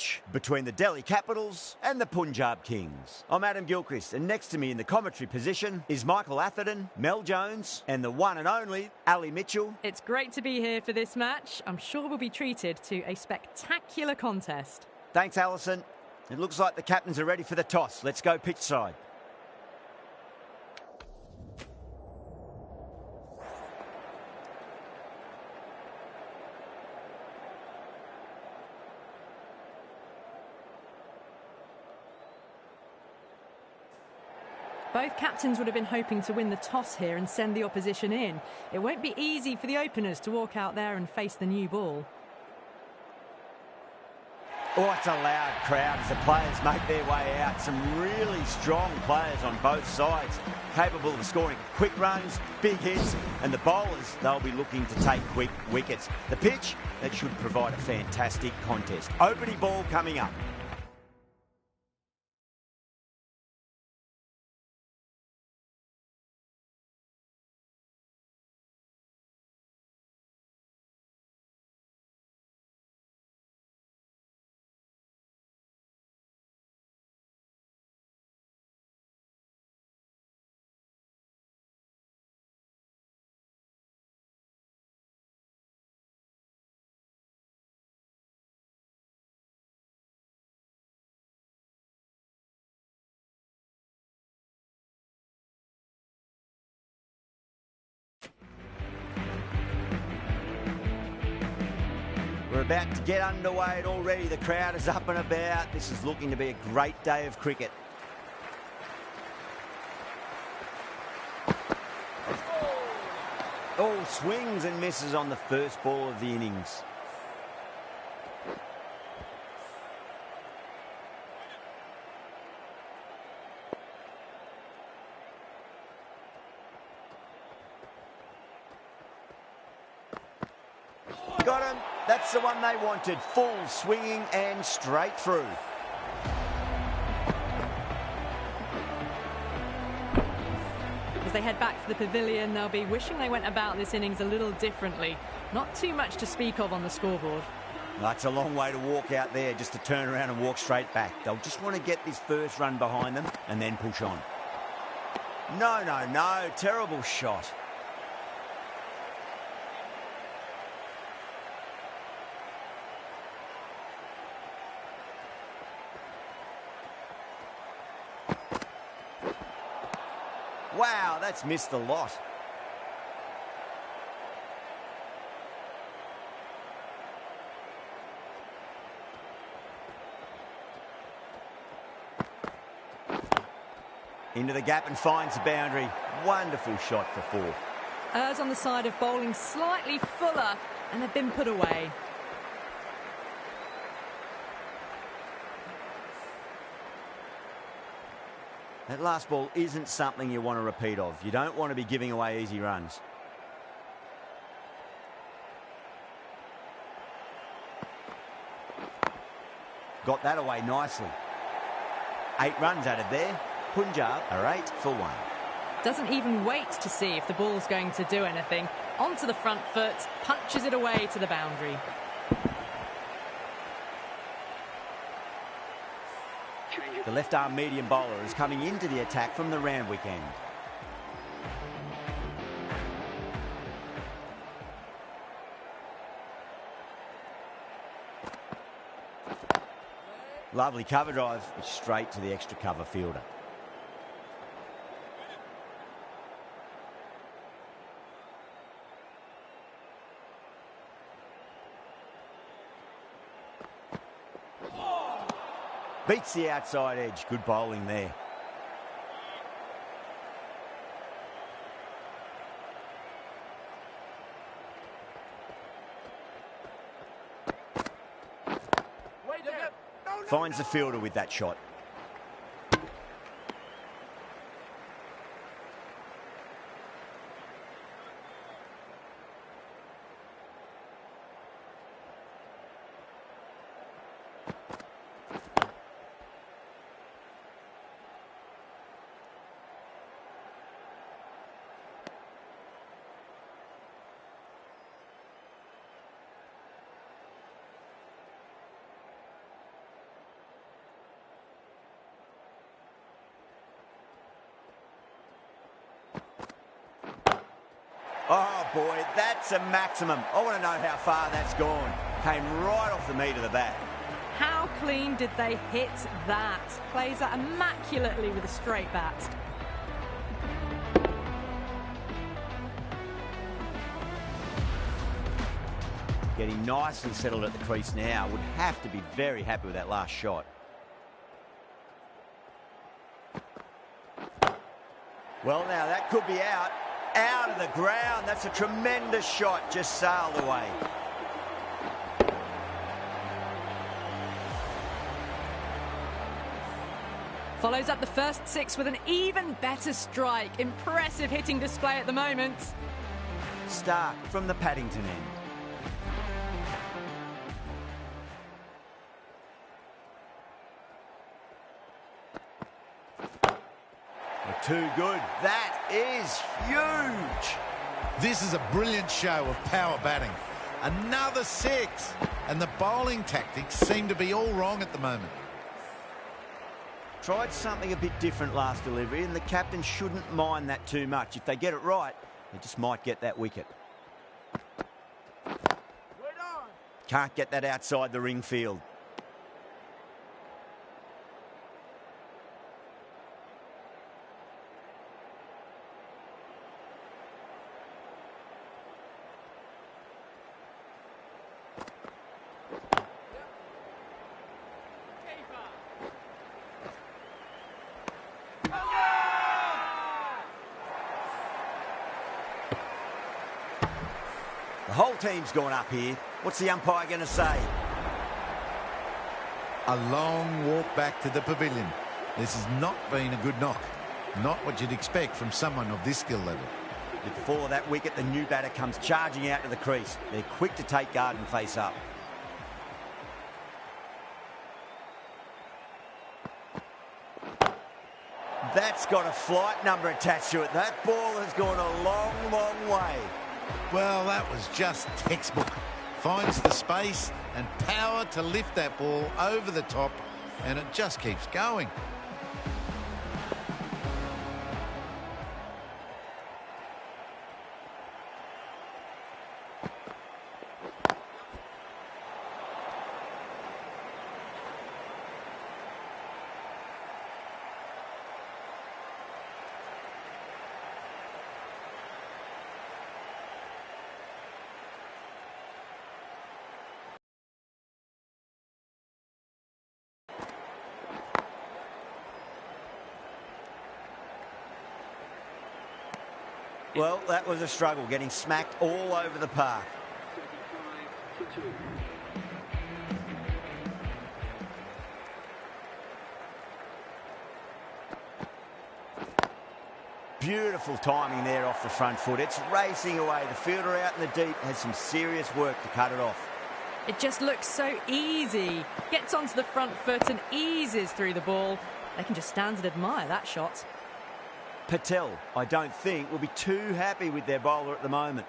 match between the Delhi Capitals and the Punjab Kings. I'm Adam Gilchrist, and next to me in the commentary position is Michael Atherton, Mel Jones, and the one and only Ali Mitchell. It's great to be here for this match. I'm sure we'll be treated to a spectacular contest. Thanks, Alison. It looks like the captains are ready for the toss. Let's go pitch side. Both captains would have been hoping to win the toss here and send the opposition in. It won't be easy for the openers to walk out there and face the new ball. Oh, it's a loud crowd as the players make their way out. Some really strong players on both sides, capable of scoring quick runs, big hits, and the bowlers, they'll be looking to take quick wickets. The pitch, that should provide a fantastic contest. Opening ball coming up. We're about to get underway already. The crowd is up and about. This is looking to be a great day of cricket. Oh, swings and misses on the first ball of the innings. Got him. That's the one they wanted. Full swinging and straight through. As they head back to the pavilion, they'll be wishing they went about this innings a little differently. Not too much to speak of on the scoreboard. That's a long way to walk out there just to turn around and walk straight back. They'll just want to get this first run behind them and then push on. No. Terrible shot. Wow, that's missed a lot. Into the gap and finds the boundary. Wonderful shot for four. Errs on the side of bowling slightly fuller, and they've been put away. That last ball isn't something you want to repeat of. You don't want to be giving away easy runs. Got that away nicely. 8 runs added there. Punjab are 8 for 1. Doesn't even wait to see if the ball's going to do anything. Onto the front foot, punches it away to the boundary. The left-arm medium bowler is coming into the attack from the Randwick end. Lovely cover drive, straight to the extra cover fielder. Beats the outside edge. Good bowling there. Finds the fielder with that shot. Oh, boy, that's a maximum. I want to know how far that's gone. Came right off the meat of the bat. How clean did they hit that? Plays that immaculately with a straight bat. Getting nicely settled at the crease now. Would have to be very happy with that last shot. Well, now that could be out. Out of the ground. That's a tremendous shot. Just sailed away. Follows up the first 6 with an even better strike. Impressive hitting display at the moment. Stark from the Paddington end. Too good. That is huge. This is a brilliant show of power batting. Another 6. And the bowling tactics seem to be all wrong at the moment. Tried something a bit different last delivery, and the captain shouldn't mind that too much. If they get it right, they just might get that wicket. Can't get that outside the ring field. The whole team's gone up here. What's the umpire going to say? A long walk back to the pavilion. This has not been a good knock. Not what you'd expect from someone of this skill level. With the fall of that wicket, the new batter comes charging out to the crease. They're quick to take guard and face up. That's got a flight number attached to it. That ball has gone a long, long way. Well, that was just textbook. Finds the space and power to lift that ball over the top, and it just keeps going. Well, that was a struggle, getting smacked all over the park. Beautiful timing there off the front foot. It's racing away. The fielder out in the deep has some serious work to cut it off. It just looks so easy. Gets onto the front foot and eases through the ball. They can just stand and admire that shot. Patel, I don't think, will be too happy with their bowler at the moment.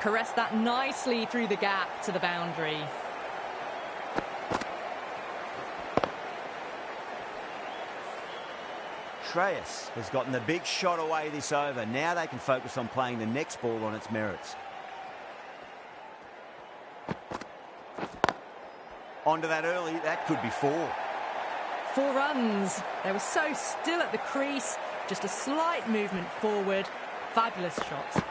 Caressed that nicely through the gap to the boundary. Shreyas has gotten the big shot away this over. Now they can focus on playing the next ball on its merits. Onto that early, that could be 4. 4 runs. They were so still at the crease. Just a slight movement forward. Fabulous shot.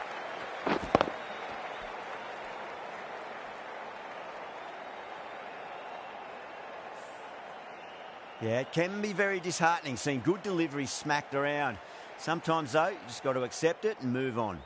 Yeah, it can be very disheartening seeing good deliveries smacked around. Sometimes, though, you just got to accept it and move on.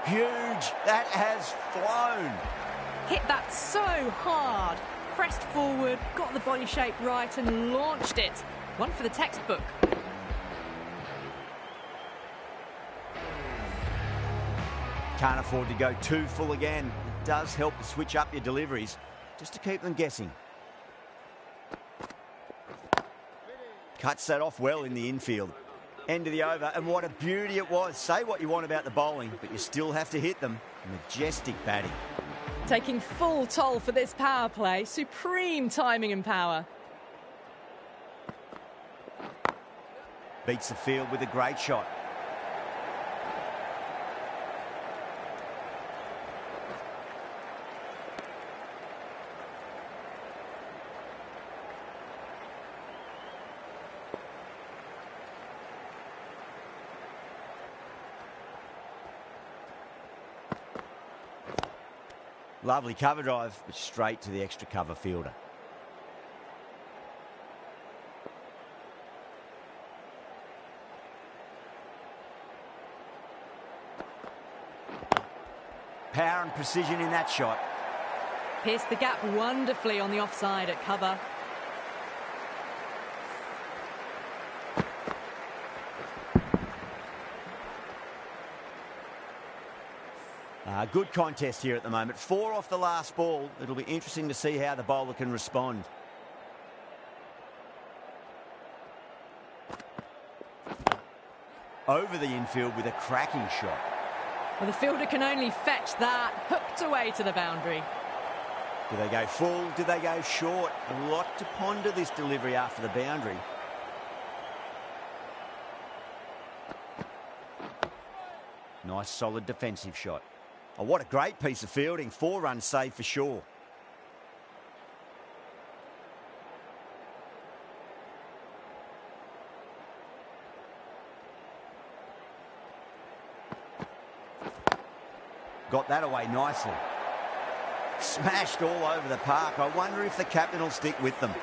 Huge. That has flown. Hit that so hard. Pressed forward, got the body shape right and launched it. One for the textbook. Can't afford to go too full again. does help to switch up your deliveries, just to keep them guessing. Cuts that off well in the infield. End of the over, and what a beauty it was. Say what you want about the bowling, but you still have to hit them. Majestic batting. Taking full toll for this power play. Supreme timing and power. Beats the field with a great shot. Lovely cover drive, but straight to the extra cover fielder. Power and precision in that shot. Pierced the gap wonderfully on the offside at cover. Good contest here at the moment. 4 off the last ball. It'll be interesting to see how the bowler can respond. Over the infield with a cracking shot. Well, the fielder can only fetch that. Hooked away to the boundary. Do they go full? Do they go short? A lot to ponder this delivery after the boundary. Nice solid defensive shot. Oh, what a great piece of fielding. 4 runs saved for sure. Got that away nicely. Smashed all over the park. I wonder if the captain will stick with them.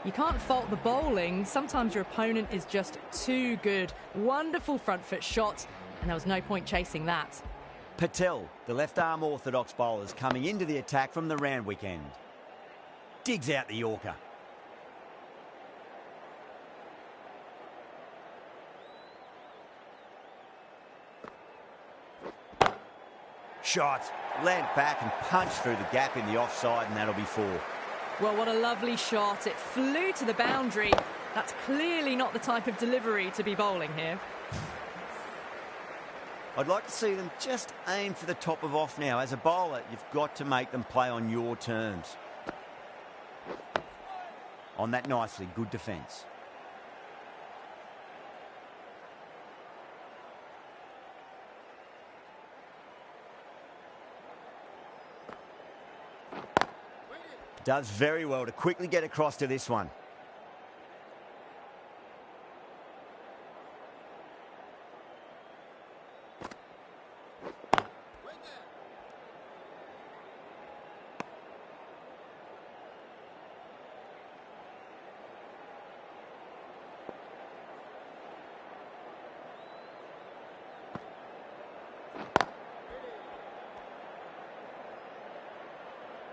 You can't fault the bowling. Sometimes your opponent is just too good. Wonderful front foot shot, and there was no point chasing that. Patel, the left-arm orthodox bowlers, coming into the attack from the Randwick end. Digs out the Yorker. Shot, land back and punch through the gap in the offside, and that'll be 4. Well, what a lovely shot. It flew to the boundary. That's clearly not the type of delivery to be bowling here. I'd like to see them just aim for the top of off now. As a bowler, you've got to make them play on your terms. On that nicely, good defence. Does very well to quickly get across to this one.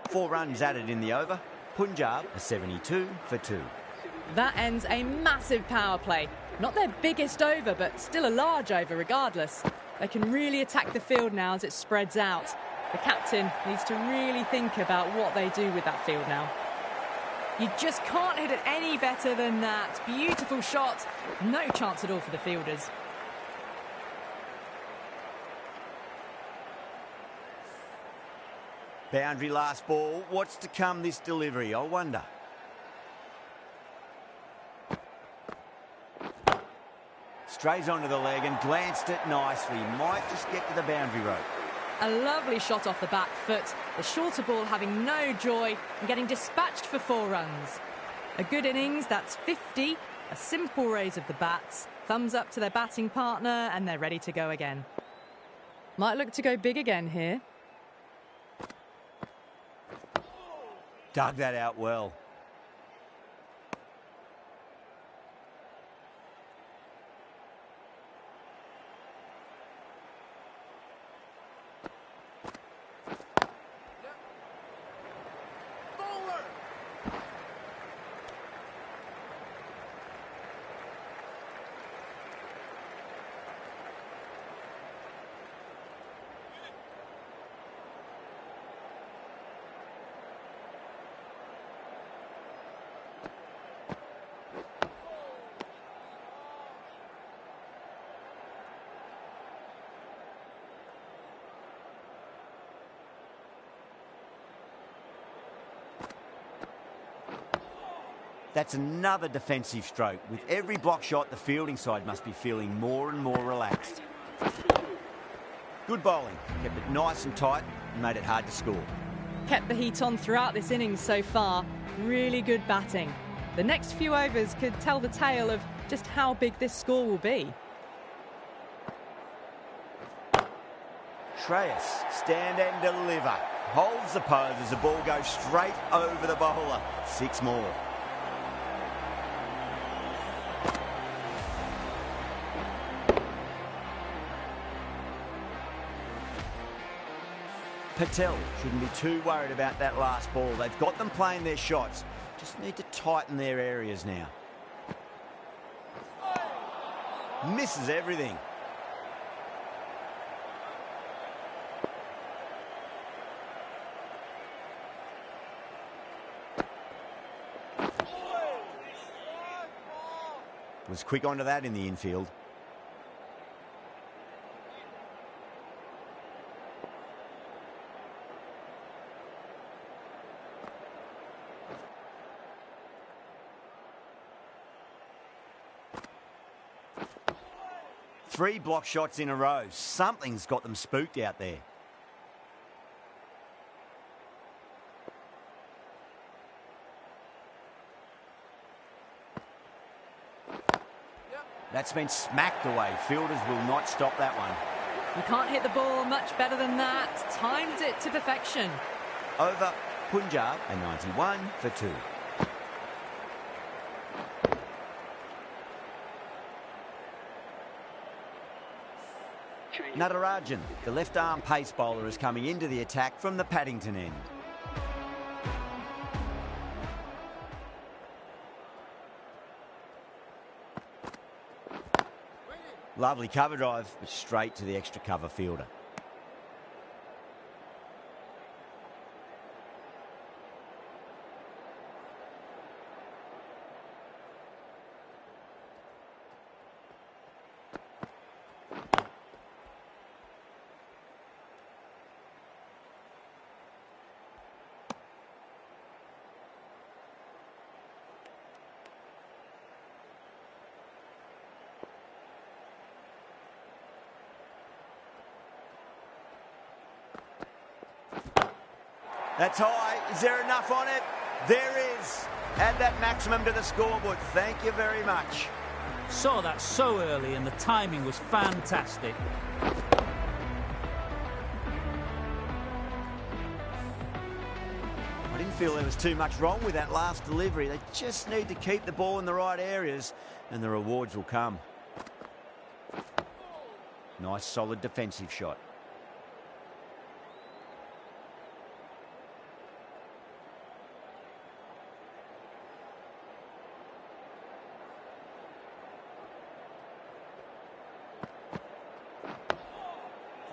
Four runs added in the over. Punjab are 72 for 2. That ends a massive power play. Not their biggest over, but still a large over regardless. They can really attack the field now as it spreads out. The captain needs to really think about what they do with that field now. You just can't hit it any better than that. Beautiful shot. No chance at all for the fielders. Boundary last ball. What's to come this delivery, I wonder. Strays onto the leg and glanced it nicely. Might just get to the boundary rope. A lovely shot off the back foot. The shorter ball having no joy and getting dispatched for 4 runs. A good innings, that's 50. A simple raise of the bats. Thumbs up to their batting partner and they're ready to go again. Might look to go big again here. Dug that out well. That's another defensive stroke. With every block shot, the fielding side must be feeling more and more relaxed. Good bowling. Kept it nice and tight and made it hard to score. Kept the heat on throughout this innings so far. Really good batting. The next few overs could tell the tale of just how big this score will be. Shreyas, stand and deliver. Holds the pose as the ball goes straight over the bowler. 6 more. Patel shouldn't be too worried about that last ball. They've got them playing their shots. Just need to tighten their areas now. Misses everything. Was quick onto that in the infield. Three block shots in a row. Something's got them spooked out there. That's been smacked away. Fielders will not stop that one. You can't hit the ball much better than that. Timed it to perfection. Over Punjab, a 91 for 2. Natarajan, the left-arm pace bowler, is coming into the attack from the Paddington end. Lovely cover drive, but straight to the extra cover fielder. That's high. Is there enough on it? There is. Add that maximum to the scoreboard. Thank you very much. Saw that so early and the timing was fantastic. I didn't feel there was too much wrong with that last delivery. They just need to keep the ball in the right areas and the rewards will come. Nice solid defensive shot.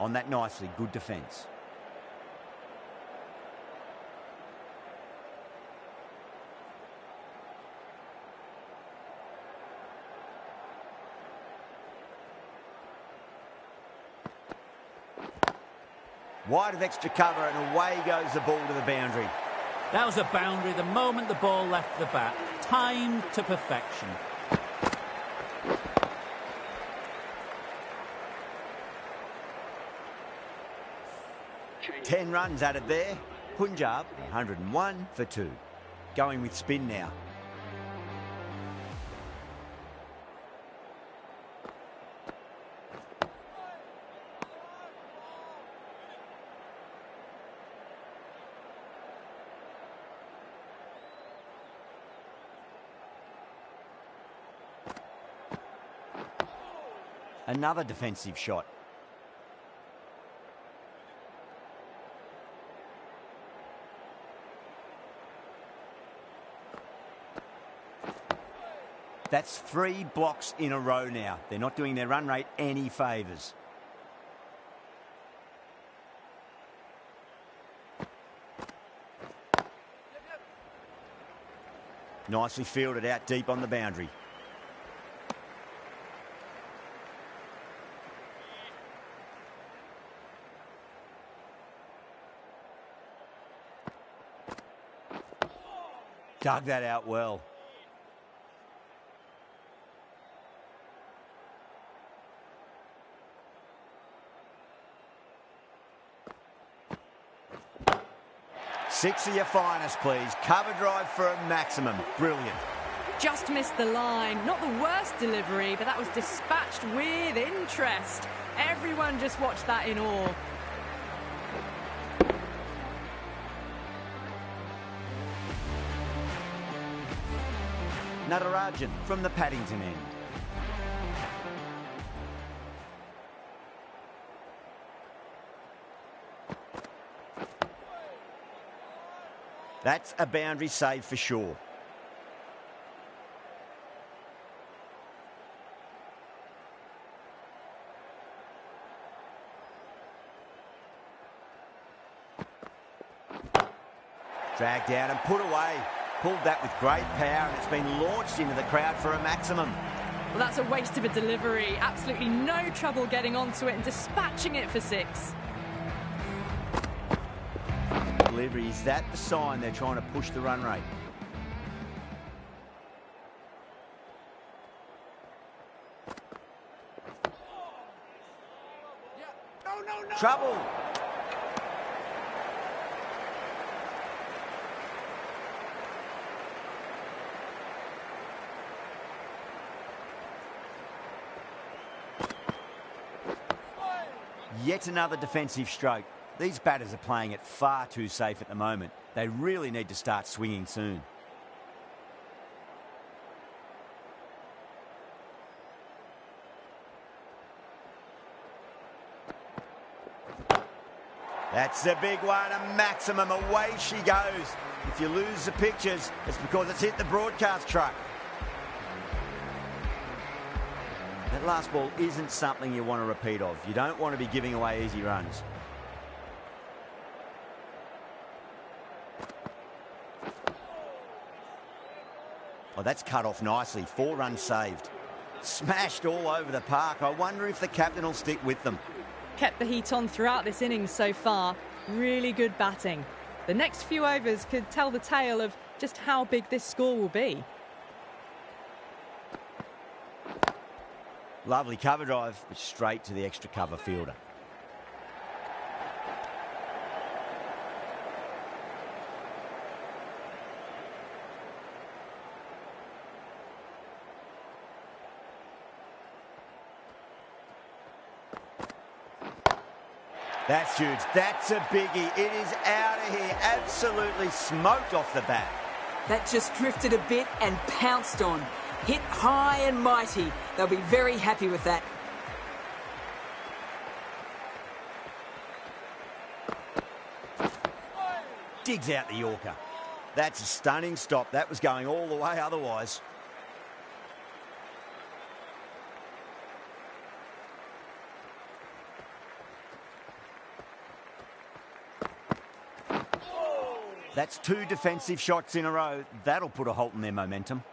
On that nicely, good defence. Wide of extra cover and away goes the ball to the boundary. That was a boundary the moment the ball left the bat. Timed to perfection. Ten runs added there. Punjab, 101 for 2. Going with spin now. Another defensive shot. That's 3 blocks in a row now. They're not doing their run rate any favours. Nicely fielded out deep on the boundary. Dug that out well. 6 of your finest, please. Cover drive for a maximum. Brilliant. Just missed the line. Not the worst delivery, but that was dispatched with interest. Everyone just watched that in awe. Natarajan from the Paddington end. That's a boundary save for sure. Dragged out and put away. Pulled that with great power, and it's been launched into the crowd for a maximum. Well, that's a waste of a delivery. Absolutely no trouble getting onto it and dispatching it for 6. Delivery, is that the sign they're trying to push the run rate? No. Trouble. Yet another defensive stroke. These batters are playing it far too safe at the moment. They really need to start swinging soon. That's a big one, a maximum. Away she goes. If you lose the pictures, it's because it's hit the broadcast truck. That last ball isn't something you want to repeat of. You don't want to be giving away easy runs. Oh, that's cut off nicely. 4 runs saved. Smashed all over the park. I wonder if the captain will stick with them. Kept the heat on throughout this innings so far. Really good batting. The next few overs could tell the tale of just how big this score will be. Lovely cover drive, but straight to the extra cover fielder. That's huge. That's a biggie. It is out of here. Absolutely smoked off the bat. That just drifted a bit and pounced on. Hit high and mighty. They'll be very happy with that. Digs out the Yorker. That's a stunning stop. That was going all the way otherwise. That's 2 defensive shots in a row. That'll put a halt in their momentum.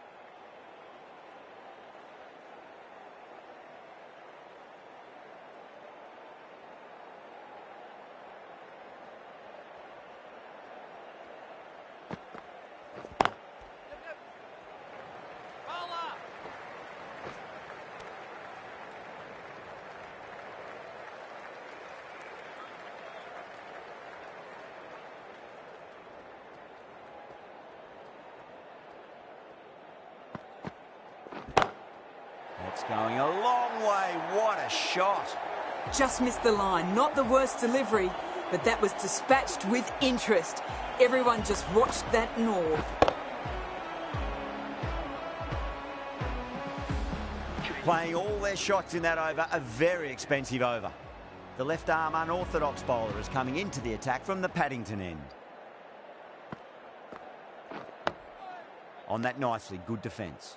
It's going a long way. What a shot. Just missed the line. Not the worst delivery, but that was dispatched with interest. Everyone just watched that in awe. Playing all their shots in that over, a very expensive over. The left-arm unorthodox bowler is coming into the attack from the Paddington end. On that nicely, good defence.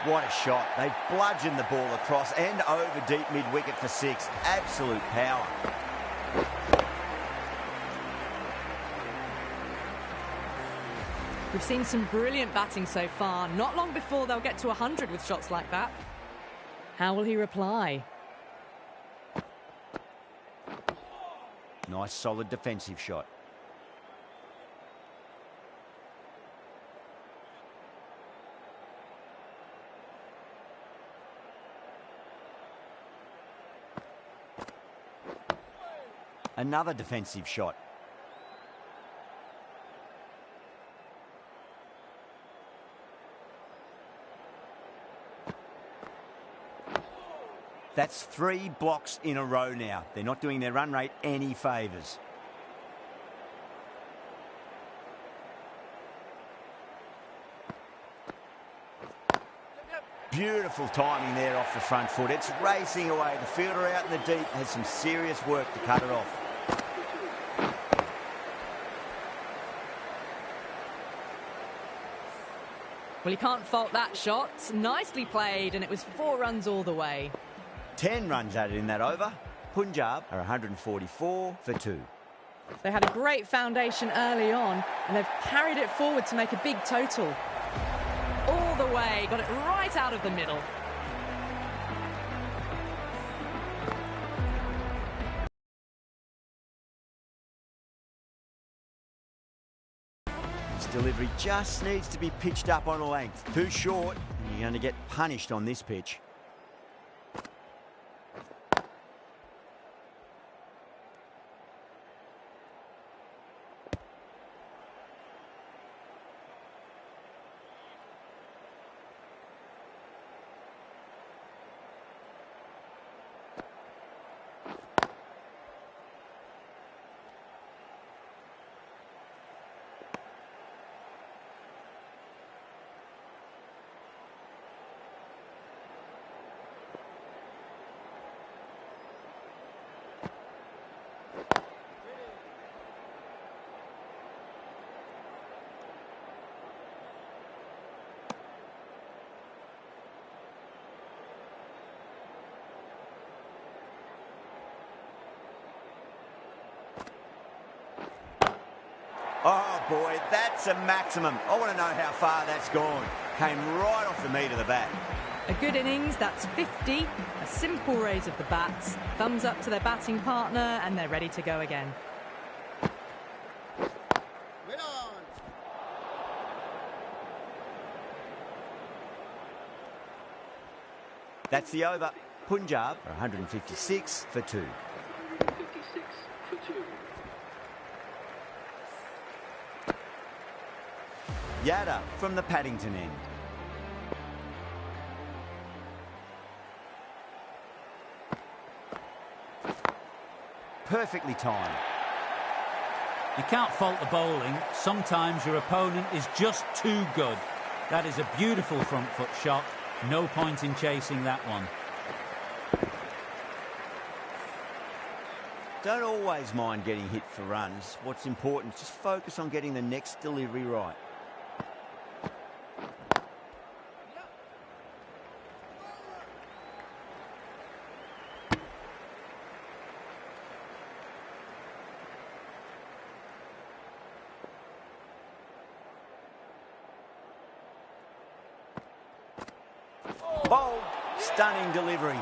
What a shot. They've bludgeoned the ball across and over deep mid-wicket for 6. Absolute power. We've seen some brilliant batting so far. Not long before they'll get to 100 with shots like that. How will he reply? Nice, solid defensive shot. Another defensive shot. That's 3 blocks in a row now. They're not doing their run rate any favours. Beautiful timing there off the front foot. It's racing away. The fielder out in the deep has some serious work to cut it off. Well, you can't fault that shot. Nicely played, and it was 4 runs all the way. 10 runs added in that over. Punjab are 144 for 2. They had a great foundation early on, and they've carried it forward to make a big total. All the way, got it right out of the middle. This delivery just needs to be pitched up on a length. Too short, and you're going to get punished on this pitch. Oh, boy, that's a maximum. I want to know how far that's gone. Came right off the meat of the bat. A good innings, that's 50. A simple raise of the bats. Thumbs up to their batting partner, and they're ready to go again. That's the over. Punjab are 156 for 2. 56 for 2. Yada from the Paddington end. Perfectly timed. You can't fault the bowling. Sometimes your opponent is just too good. That is a beautiful front foot shot. No point in chasing that one. Don't always mind getting hit for runs. What's important is just focus on getting the next delivery right. Bold, stunning delivery.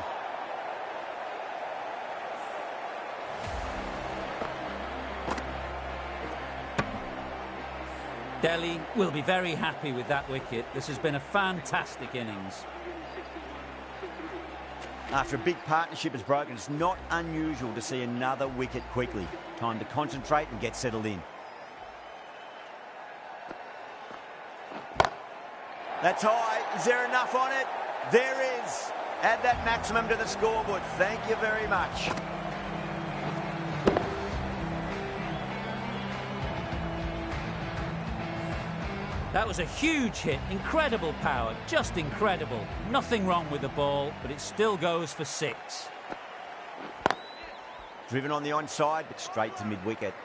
Delhi will be very happy with that wicket. This has been a fantastic innings. After a big partnership has broken, it's not unusual to see another wicket quickly. Time to concentrate and get settled in. That's high. Is there enough on it? There is. Add that maximum to the scoreboard. Thank you very much. That was a huge hit. Incredible power. Just incredible. Nothing wrong with the ball, but it still goes for 6. Driven on the onside, but straight to mid-wicket.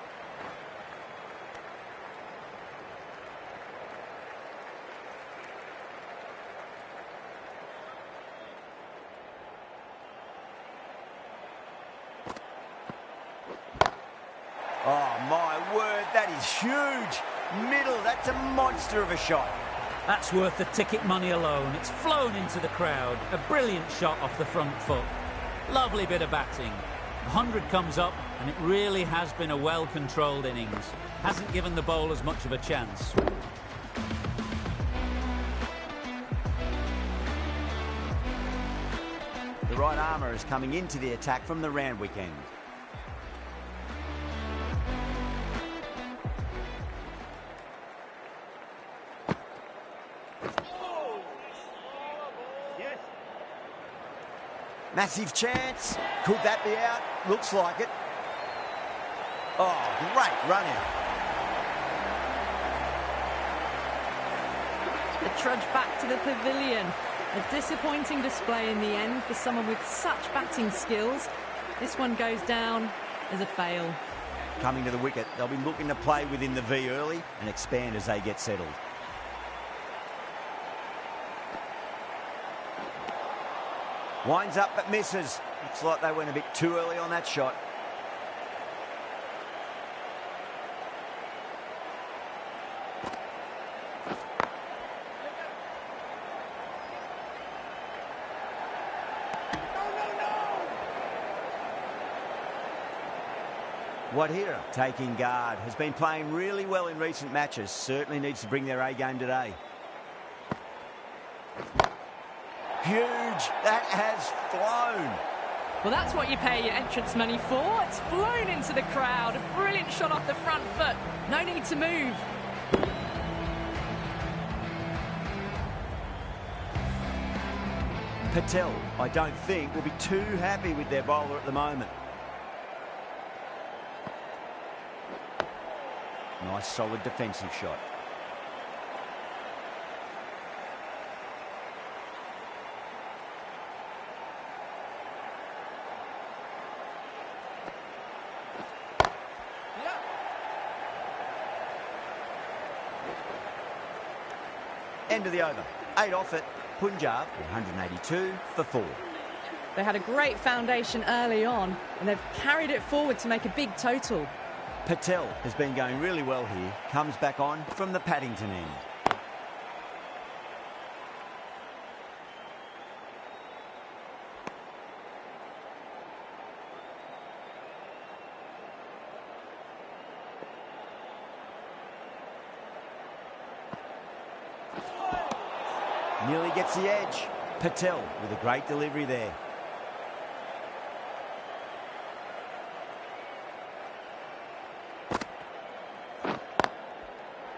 Oh, my word, that is huge. Middle, that's a monster of a shot. That's worth the ticket money alone. It's flown into the crowd. A brilliant shot off the front foot. Lovely bit of batting. 100 comes up, and it really has been a well-controlled innings. Hasn't given the bowlers much of a chance. The right armour is coming into the attack from the Randwick end. Massive chance. Could that be out? Looks like it. Oh, great run out. The trudge back to the pavilion. A disappointing display in the end for someone with such batting skills. This one goes down as a fail. Coming to the wicket, they'll be looking to play within the V early and expand as they get settled. Winds up but misses. Looks like they went a bit too early on that shot. Wadhira taking guard, has been playing really well in recent matches. Certainly needs to bring their A game today. Huge. That has flown. Well, that's what you pay your entrance money for. It's flown into the crowd. A brilliant shot off the front foot. No need to move. Patel, I don't think, will be too happy with their bowler at the moment. Nice solid defensive shot. End of the over. 8 off it. Punjab 182 for 4. They had a great foundation early on and they've carried it forward to make a big total. Patel has been going really well here. Comes back on from the Paddington end. Nearly gets the edge. Patel with a great delivery there.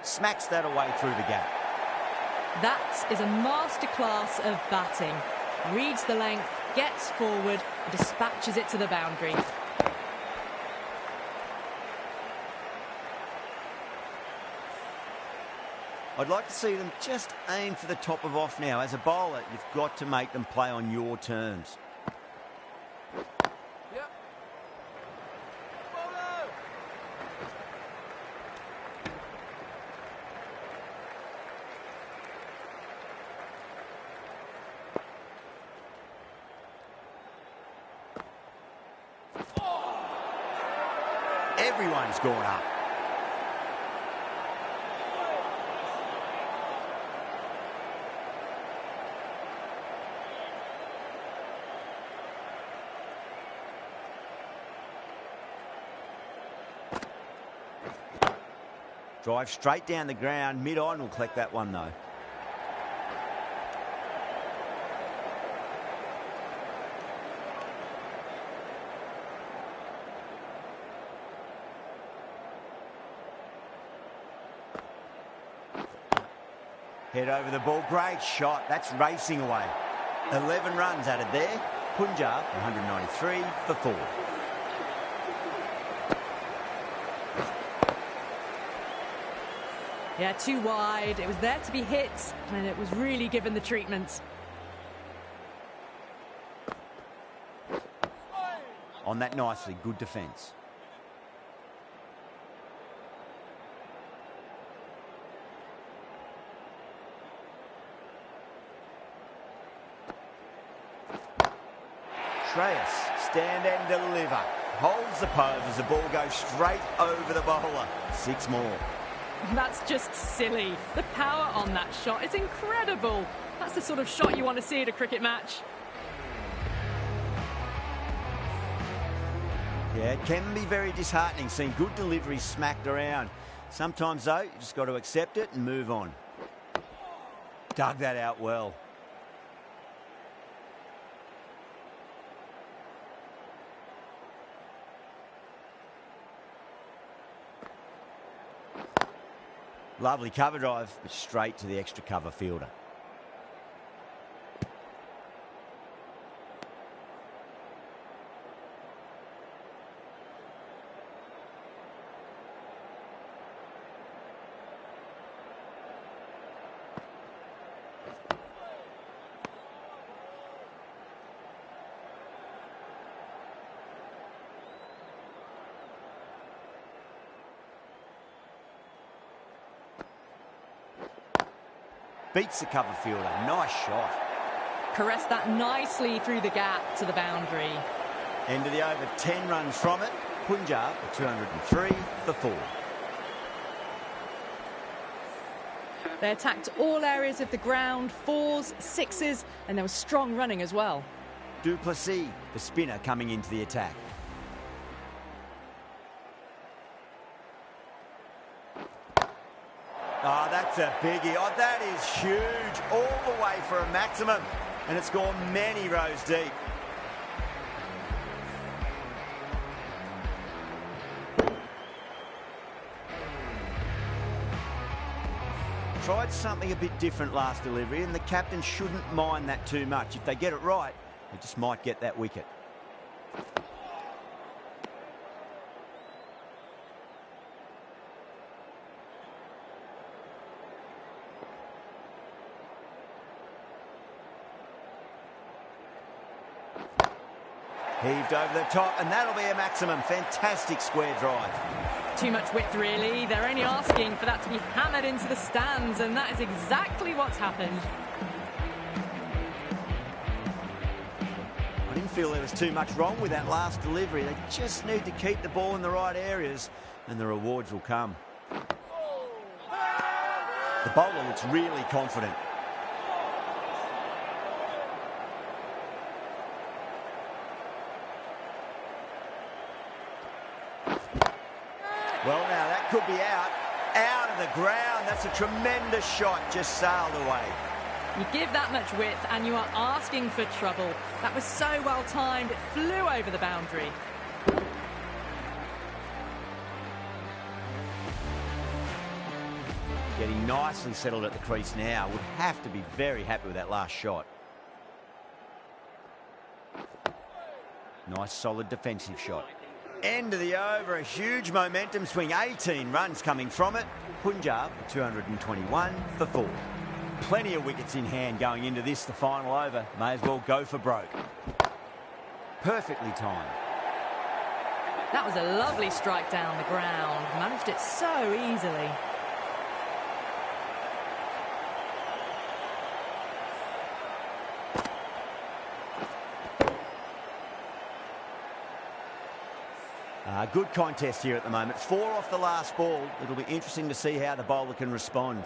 Smacks that away through the gap. That is a masterclass of batting. Reads the length, gets forward, and dispatches it to the boundary. I'd like to see them just aim for the top of off now. As a bowler, you've got to make them play on your terms. Yep. Everyone's gone up. Drive straight down the ground. Mid-on will collect that one, though. Head over the ball. Great shot. That's racing away. 11 runs added there. Punjab 193 for 4. Yeah, too wide. It was there to be hit, and it was really given the treatment. On that nicely. Good defence. Shreyas, stand and deliver. Holds the pose as the ball goes straight over the bowler. 6 more. That's just silly. The power on that shot is incredible. That's the sort of shot you want to see at a cricket match. Yeah, it can be very disheartening seeing good deliveries smacked around. Sometimes, though, you just got to accept it and move on. Dug that out well. Lovely cover drive, but straight to the extra cover fielder. beats the cover fielder. Nice shot. Caressed that nicely through the gap to the boundary. End of the over, 10 runs from it. Punjab, 203 for 4. They attacked all areas of the ground, 4s, 6s, and there was strong running as well. Duplessis, the spinner, coming into the attack. Oh, that's a biggie. Oh, that is huge. All the way for a maximum. And it's gone many rows deep. Tried something a bit different last delivery, and the captain shouldn't mind that too much. If they get it right, they just might get that wicket. Heaved over the top, and that'll be a maximum. Fantastic square drive. Too much width, really. They're only asking for that to be hammered into the stands, and that is exactly what's happened. I didn't feel there was too much wrong with that last delivery. They just need to keep the ball in the right areas, and the rewards will come. The bowler looks really confident. Well, now that could be out of the ground. That's a tremendous shot, just sailed away. You give that much width and you are asking for trouble. That was so well timed, it flew over the boundary. Getting nicely settled at the crease now. Would have to be very happy with that last shot. Nice, solid defensive shot. End of the over, a huge momentum swing, 18 runs coming from it. Punjab, 221 for 4. Plenty of wickets in hand going into this, the final over. May as well go for broke. Perfectly timed. That was a lovely strike down the ground. Managed it so easily. Good contest here at the moment. 4 off the last ball. It'll be interesting to see how the bowler can respond.